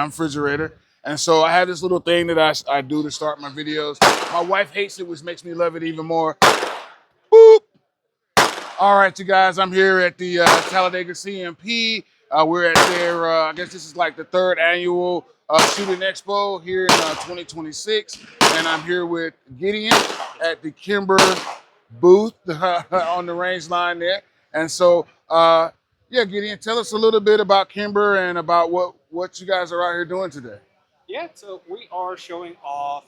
refrigerator. And so I have this little thing that I do to start my videos. My wife hates it, which makes me love it even more. Boop. All right, you guys, I'm here at the Talladega CMP. We're at their, I guess this is like the third annual Shooting Expo here in 2026. And I'm here with Gideon at the Kimber booth on the range line there. And so, yeah, Gideon, tell us a little bit about Kimber and about what you guys are out here doing today. Yeah, so we are showing off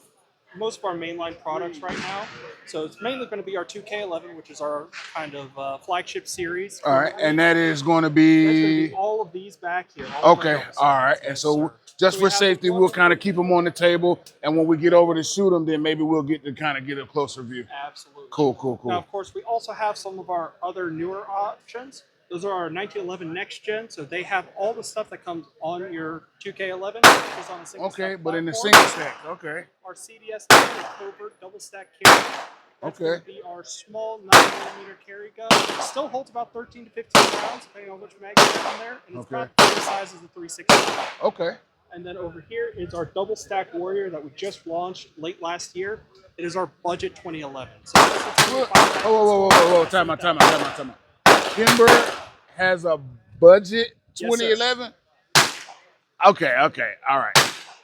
most of our mainline products right now. So it's mainly going to be our 2K11, which is our kind of flagship series. All right, and that is going to That's going to be be all of these back here. okay. All right, and so just for safety, we'll kind of keep them on the table, and when we get over to shoot them, then maybe we'll get to kind of get a closer view. Absolutely. Cool. Now, of course, we also have some of our other newer options. Those are our 1911 next gen, so they have all the stuff that comes on your 2K11. Which is on a single Okay, stack but in the platform. single stack. Okay. Our CDS is covert double stack carry. That's Okay. going to be our small 9mm carry gun. It still holds about 13 to 15 rounds, depending on which mag you have in there, and it's about the same size as the 360. Okay. And then over here is our double stack Warrior that we just launched late last year. It is our budget 2011. So Whoa. Time out. Kimber has a budget 2011? Yes, Okay. All right.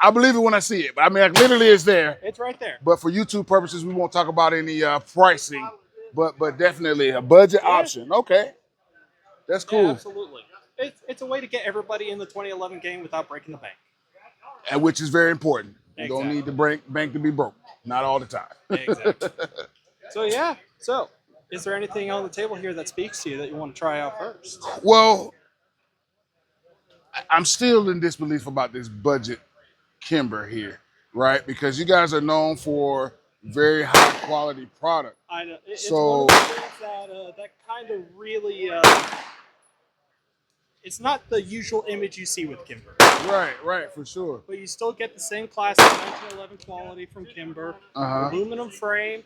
I believe it when I see it. But I mean, like, literally it's there. it's right there. But for YouTube purposes, we won't talk about any pricing. But definitely a budget option. Okay. That's cool. Yeah, absolutely. It's a way to get everybody in the 2011 game without breaking the bank. And which is very important. You Exactly. don't need the bank to be broke. Not all the time. Exactly. So yeah. So is there anything on the table here that speaks to you that you want to try out first? Well, I'm still in disbelief about this budget Kimber here, right? Because you guys are known for very high quality product. I know. It's So- one of the things that kind of really it's not the usual image you see with Kimber. Right, for sure. But you still get the same classic 1911 quality from Kimber. Aluminum frame,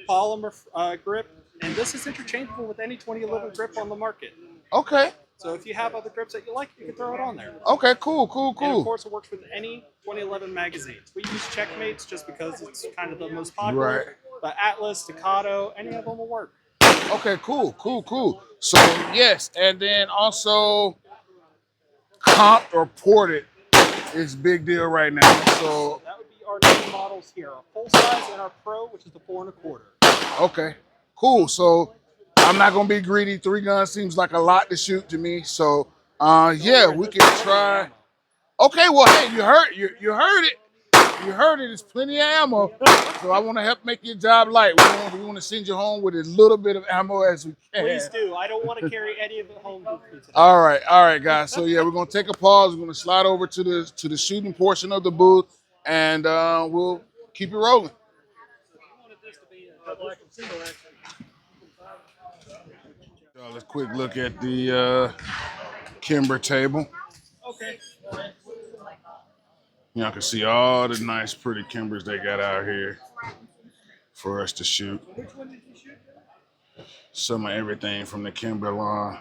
polymer grip, and this is interchangeable with any 2011 grip on the market. Okay. So if you have other grips that you like, you can throw it on there. Okay, cool. And of course, it works with any 2011 magazines. We use Checkmates just because it's kind of the most popular. Right. But Atlas, Staccato, any of them will work. Okay, cool. So yes, and then also comped or ported is big deal right now. So That would be our two models here, our full size and our Pro, which is the 4 1/4. okay, cool. So I'm not gonna be greedy. 3 guns seems like a lot to shoot to me. So yeah, we can try. Okay, well, hey, you heard it. You heard it. It's plenty of ammo. So I want to help make your job light. We want to send you home with as little bit of ammo as we can. Please do. I don't want to carry any of it home with me today. All right, guys. So yeah, we're gonna take a pause. We're gonna slide over to the shooting portion of the booth, and we'll keep it rolling. Let's quick look at the Kimber table. Okay. Y'all can see all the nice, pretty Kimbers they got out here for us to shoot. Which one did you shoot? Some of everything from the Kimber line.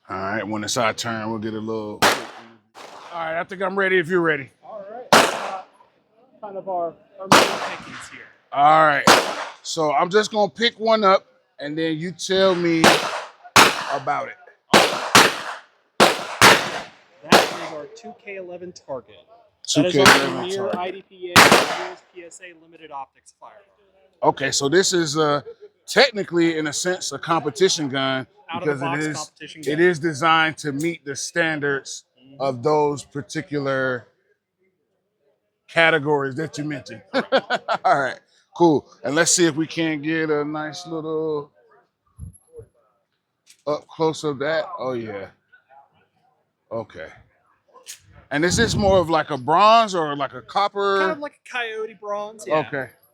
All right, when it's our turn, we'll get a little. All right, I think I'm ready if you're ready. All right. Kind of our main pickings here. All right, so I'm just gonna pick one up, and then you tell me about it. That is our 2K11 target. That is 2K11 our near target. IDPA PSA limited optics firearm. Okay, so this is technically, in a sense, a competition gun because Out-of-the-box competition gun. it is designed to meet the standards of those particular categories that you mentioned. All right, cool. And let's see if we can get a nice little up close of that. Oh yeah. Okay. And is this more of like a bronze or like a copper? Kind of like a coyote bronze. Yeah.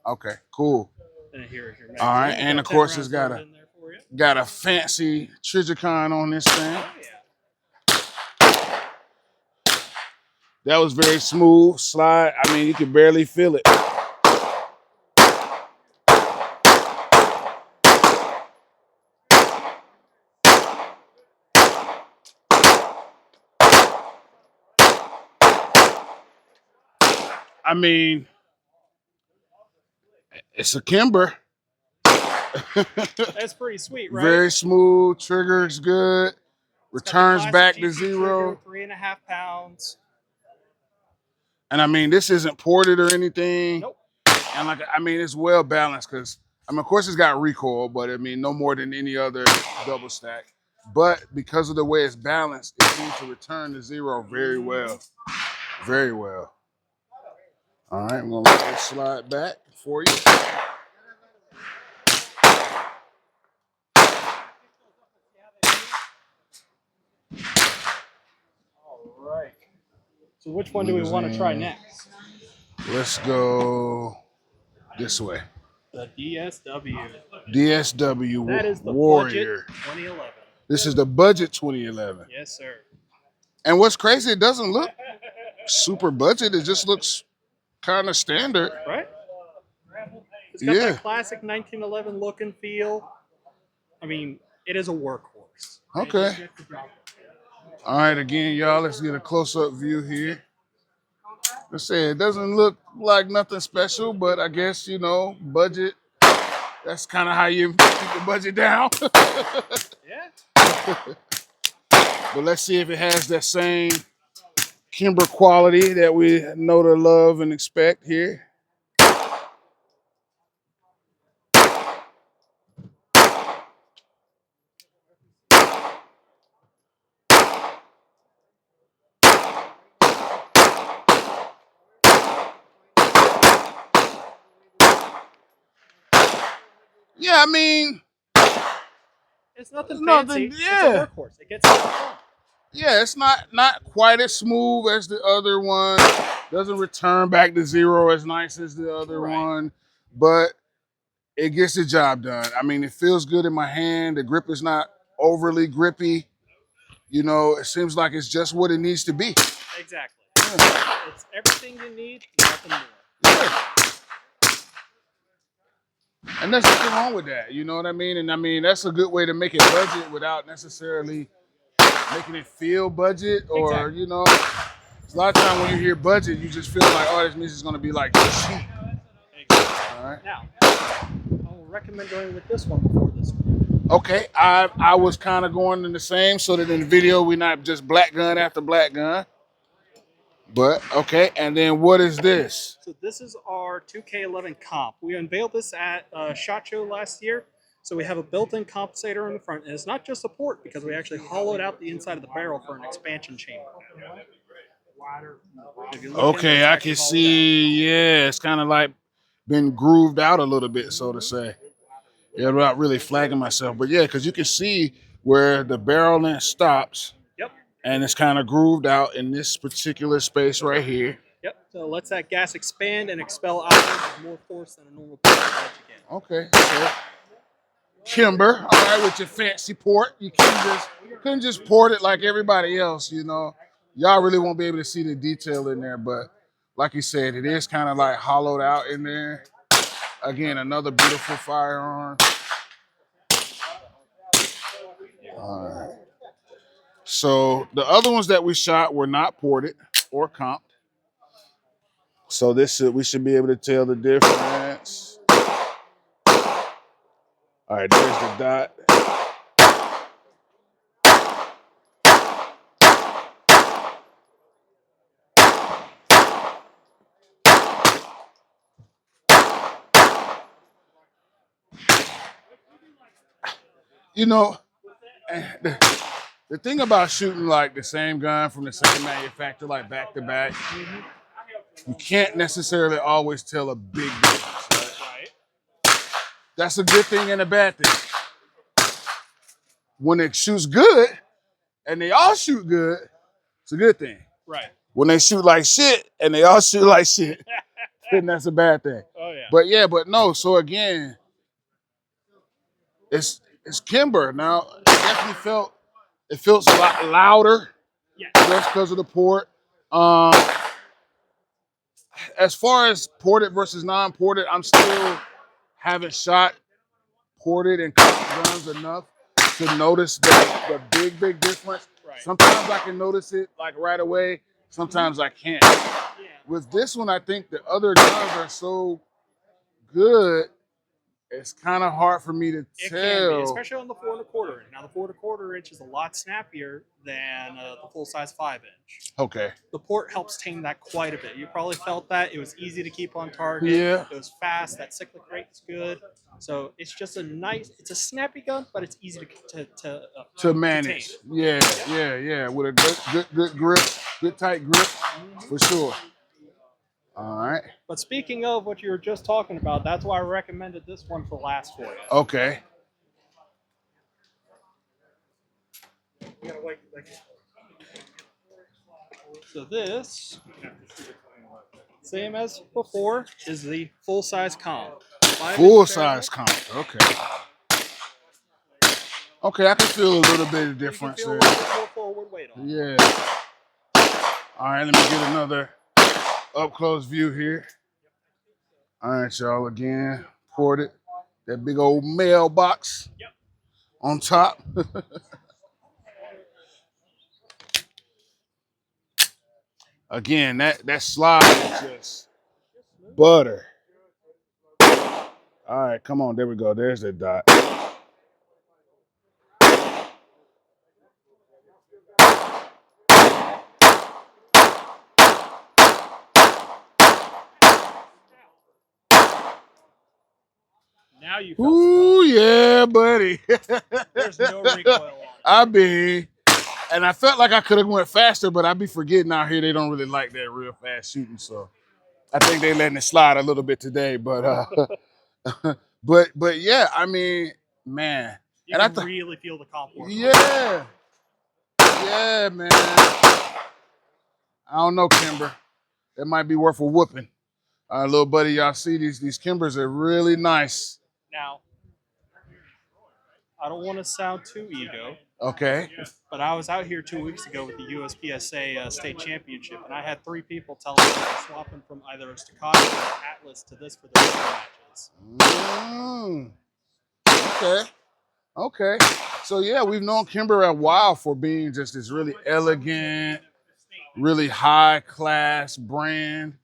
Okay, cool. And here. All right, and of course it's got a fancy Trigicon on this thing. Oh, yeah. That was very smooth slide. I mean, you could barely feel it. I mean, it's a Kimber. That's pretty sweet, right? Very smooth. Trigger's good. Returns back to zero. Trigger, 3.5 pounds. And I mean, this isn't ported or anything. Nope. And like, I mean, it's well balanced because, I mean, of course it's got recoil, but I mean, no more than any other double stack. But because of the way it's balanced, it seems to return to zero very well. Very well. All right, I'm gonna let this slide back for you. All right. So which one do we want to try next? Let's go this way. The DSW. DSW That is the Warrior. Budget 2011. This is the Budget 2011. Yes, sir. And what's crazy, it doesn't look super budget. It just looks kind of standard. Right? It's got that classic 1911 look and feel. I mean, it is a workhorse. Okay. All right, again, y'all, let's get a close-up view here. Let's say it doesn't look like nothing special, but I guess, you know, budget, that's kind of how you keep the budget down. Yeah. But let's see if it has that same Kimber quality that we know to love and expect here. Yeah, I mean, it's nothing fancy. Yeah. It's a workhorse. It gets it done. Yeah, it's not quite as smooth as the other one. Doesn't return back to zero as nice as the other one, but it gets the job done. I mean, it feels good in my hand. The grip is not overly grippy. You know, it seems like it's just what it needs to be. Exactly. Yeah. It's everything you need, nothing more. Yeah. And there's nothing wrong with that, you know what I mean? And I mean, that's a good way to make it budget without necessarily making it feel budget or, you know, a lot of times when you hear budget, you just feel like, oh, this means it's going to be like cheap. Exactly. All right. Now, I will recommend going with this one before this one. Okay, I was kind of going in the same so that in the video we're not just black gun after black gun. But, okay, and then what is this? So this is our 2K11 comp. We unveiled this at SHOT Show last year. So we have a built-in compensator in the front. And it's not just a port because we actually hollowed out the inside of the barrel for an expansion chamber. Okay, I can see, yeah, it's kind of like been grooved out a little bit, so to say. Yeah, without really flagging myself. But yeah, because you can see where the barrel end stops. Yep. And it's kind of grooved out in this particular space right here. Yep. So it lets that gas expand and expel outward with more force than a normal port again. Okay. So Kimber, all right, with your fancy port. You couldn't just port it like everybody else, you know. Y'all really won't be able to see the detail in there, but like you said, it is kind of like hollowed out in there. Again, another beautiful firearm. All right. So the other ones that we shot were not ported or comped. So we should be able to tell the difference. All right, there's the dot. You know, the thing about shooting like the same gun from the same manufacturer, like back to back, you can't necessarily always tell a big difference. Right? That's a good thing and a bad thing. When it shoots good, and they all shoot good, it's a good thing. Right. When they shoot like shit, and they all shoot like shit, then that's a bad thing. Oh yeah. But no. So again, it's Kimber. Now it definitely it feels a lot louder. Yes. Just because of the port. As far as ported versus non-ported, I'm still haven't shot ported and cut guns enough to notice the big difference. Right. Sometimes I can notice it like right away. Sometimes I can't. with this one, I think the other guns are so good. It's kind of hard for me to It tell. can be, especially on the 4 1/4 inch. Now the 4 1/4 inch is a lot snappier than the full size 5 inch. Okay. The port helps tame that quite a bit. You probably felt that. It was easy to keep on target. Yeah. It was fast. That cyclic rate is good. So it's just a nice. It's a snappy gun, but it's easy to manage. tame. Yeah. With a good grip, good tight grip, for sure. All right. But speaking of what you were just talking about, that's why I recommended this one for last for you. Okay. So this, same as before, is the full-size comp. Full size comp. Okay. Okay, I can feel a little bit of difference You can there. feel a little bit more forward weight on it. Yeah. All right, let me get another up close view here. All right, y'all. Again, ported. That big old mailbox on top. Again, that slide is just butter. All right, come on. There we go. There's the dot. Now you felt Ooh, yeah, buddy. There's no recoil on it. I mean, and I felt like I could have went faster, but I be forgetting out here they don't really like that real fast shooting. So I think they letting it slide a little bit today. But but yeah, I mean, man. You and can really feel the comp work. Yeah, man. I don't know, Kimber. That might be worth a whooping. Little buddy, y'all see these Kimbers are really nice. Now, I don't want to sound too ego. Okay. But I was out here 2 weeks ago with the USPSA state championship, and I had 3 people tell me they were swapping from either a Staccato or Atlas to this for their matches. Okay. So yeah, we've known Kimber a while for being just this really elegant, really high class brand.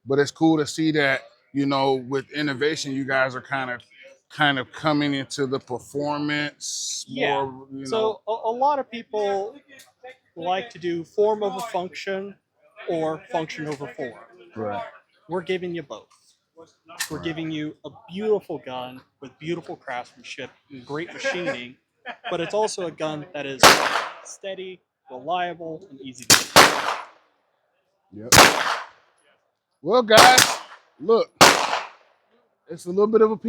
But it's cool to see that, with innovation, you guys are kind of coming into the performance more, So a lot of people like to do form over function or function over form. Right. We're giving you both. We're giving you a beautiful gun with beautiful craftsmanship and great machining, but it's also a gun that is steady, reliable, and easy to use. Yep. Well, guys, look, it's a little bit of a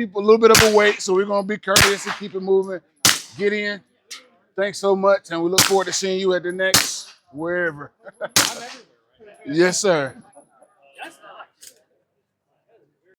wait, so we're gonna be courteous and keep it moving. Gideon, thanks so much, and we look forward to seeing you at the next wherever. I'm everywhere right now. Yes, sir.